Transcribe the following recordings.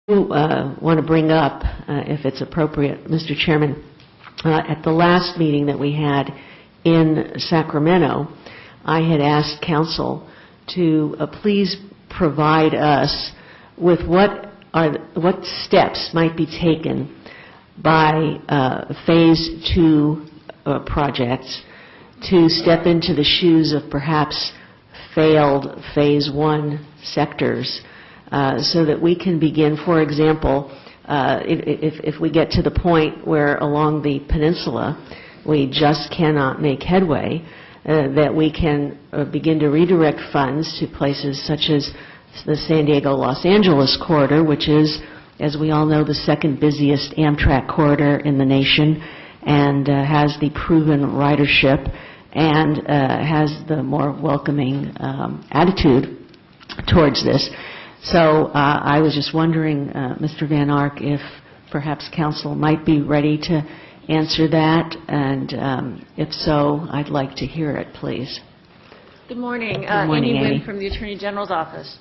want to bring up, if it's appropriate, Mr. Chairman, at the last meeting that we had in Sacramento, I had asked Council to please provide us with what steps might be taken by Phase 2 projects to step into the shoes of perhaps failed Phase 1 sectors, so that we can begin, for example, if we get to the point where along the peninsula we just cannot make headway, that we can begin to redirect funds to places such as the San Diego-Los Angeles corridor, which is, as we all know, the second busiest Amtrak corridor in the nation, and has the proven ridership and has the more welcoming attitude towards this. So I was just wondering, Mr. Van Ark, if perhaps Council might be ready to answer that, and if so, I'd like to hear it, please. Good morning. Good morning, Amy Amy. Wynn from the Attorney General's Office.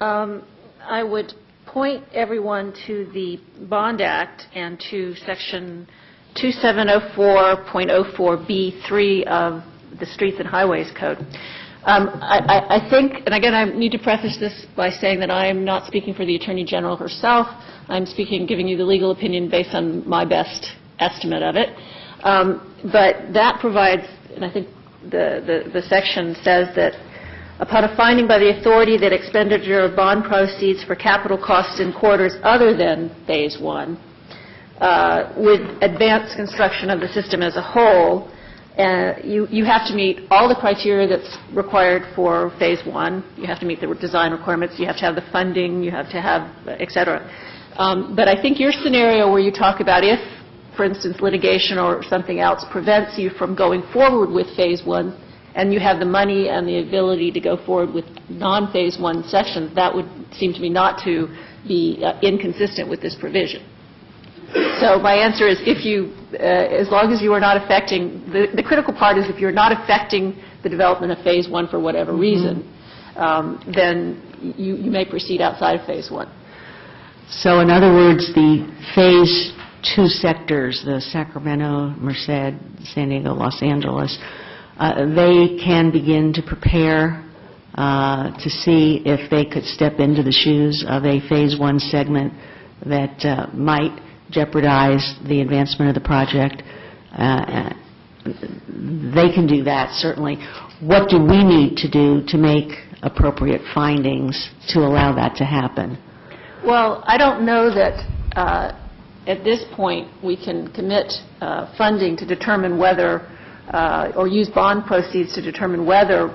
I would point everyone to the Bond Act and to Section 2704.04B3 of the Streets and Highways Code. I think, and again, I need to preface this by saying that I am not speaking for the Attorney General herself. I'm giving you the legal opinion based on my best estimate of it. But that provides, and I think the section says that upon a finding by the authority that expenditure of bond proceeds for capital costs in quarters other than Phase 1 would advance construction of the system as a whole, you have to meet all the criteria that's required for Phase 1. You have to meet the design requirements. You have to have the funding. You have to have, et cetera. But I think your scenario where you talk about if, for instance, litigation or something else prevents you from going forward with Phase 1, and you have the money and the ability to go forward with non-Phase 1 sections, that would seem to me not to be inconsistent with this provision. So my answer is, if you, as long as you are not affecting, the critical part is if you're not affecting the development of Phase 1 for whatever reason, then you may proceed outside of Phase 1. So in other words, the Phase 2 sectors, the Sacramento, Merced, San Diego, Los Angeles, they can begin to prepare to see if they could step into the shoes of a Phase 1 segment that might jeopardize the advancement of the project. They can do that, certainly. What do we need to do to make appropriate findings to allow that to happen? Well, I don't know that at this point we can commit funding to determine whether, or use bond proceeds to determine whether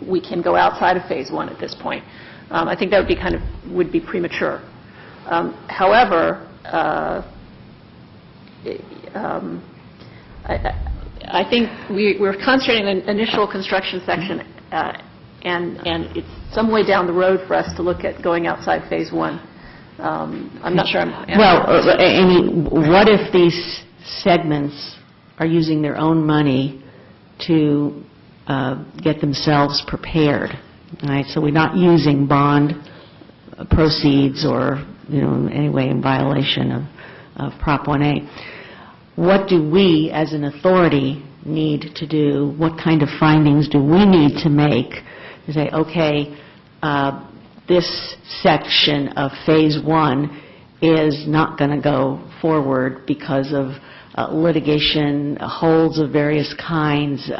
we can go outside of Phase 1 at this point. I think that would be premature. However, I think we're concentrating on the initial construction section, and it's some way down the road for us to look at going outside Phase 1. I'm not sure I'm answering. Well, Amy, what if these segments are using their own money to get themselves prepared? All right, so we're not using bond proceeds or, in any way in violation of Prop 1A. What do we, as an authority, need to do? What kind of findings do we need to make to say, okay, this section of Phase 1 is not going to go forward because of litigation, holds of various kinds,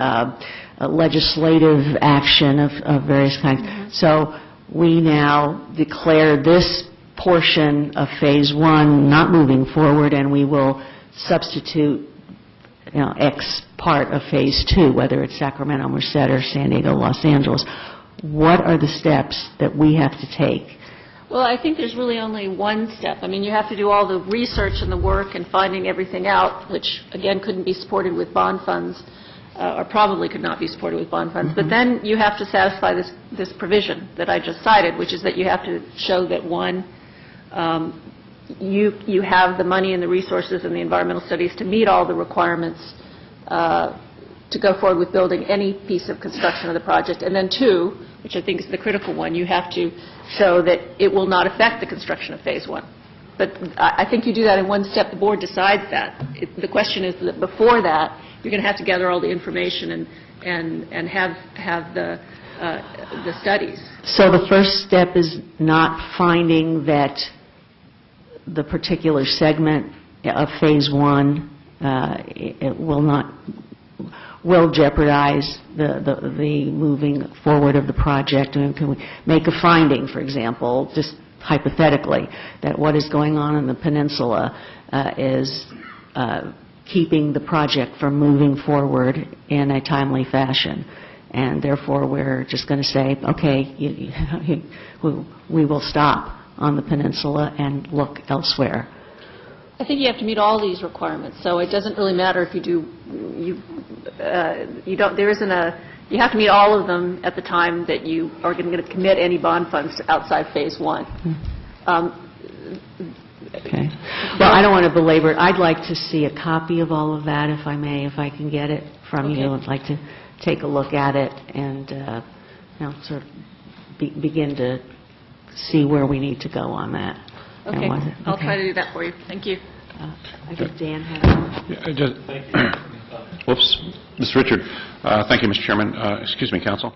legislative action of various kinds. So we now declare this portion of Phase 1 not moving forward, and we will substitute X part of Phase 2, whether it's Sacramento, Merced, or San Diego, Los Angeles. What are the steps that we have to take? Well, I think there's really only one step. I mean, you have to do all the research and the work and finding everything out, which, again, couldn't be supported with bond funds, or probably could not be supported with bond funds. But then you have to satisfy this provision that I just cited, which is that you have to show that, one, you have the money and the resources and the environmental studies to meet all the requirements to go forward with building any piece of construction of the project. And then two, which I think is the critical one, you have to show that it will not affect the construction of Phase 1. But I think you do that in one step. The board decides that. The question is that before that, you're going to have to gather all the information and have the studies. So the first step is not finding that the particular segment of Phase 1 it will jeopardize the moving forward of the project. I mean, can we make a finding, for example, just hypothetically, that what is going on in the peninsula is keeping the project from moving forward in a timely fashion, and therefore we're just going to say, okay, we will stop on the peninsula and look elsewhere. I think you have to meet all these requirements, so it doesn't really matter if you do, you have to meet all of them at the time that you are going to commit any bond funds outside Phase 1. Okay. Well, I don't want to belabor it. I'd like to see a copy of all of that, if I may, if I can get it from you. I'd like to take a look at it and sort of begin to see where we need to go on that. Okay. I'll try to do that for you. Thank you. I think Dan had Whoops. Mr. Richard. Thank you, Mr. Chairman. Excuse me, Counsel.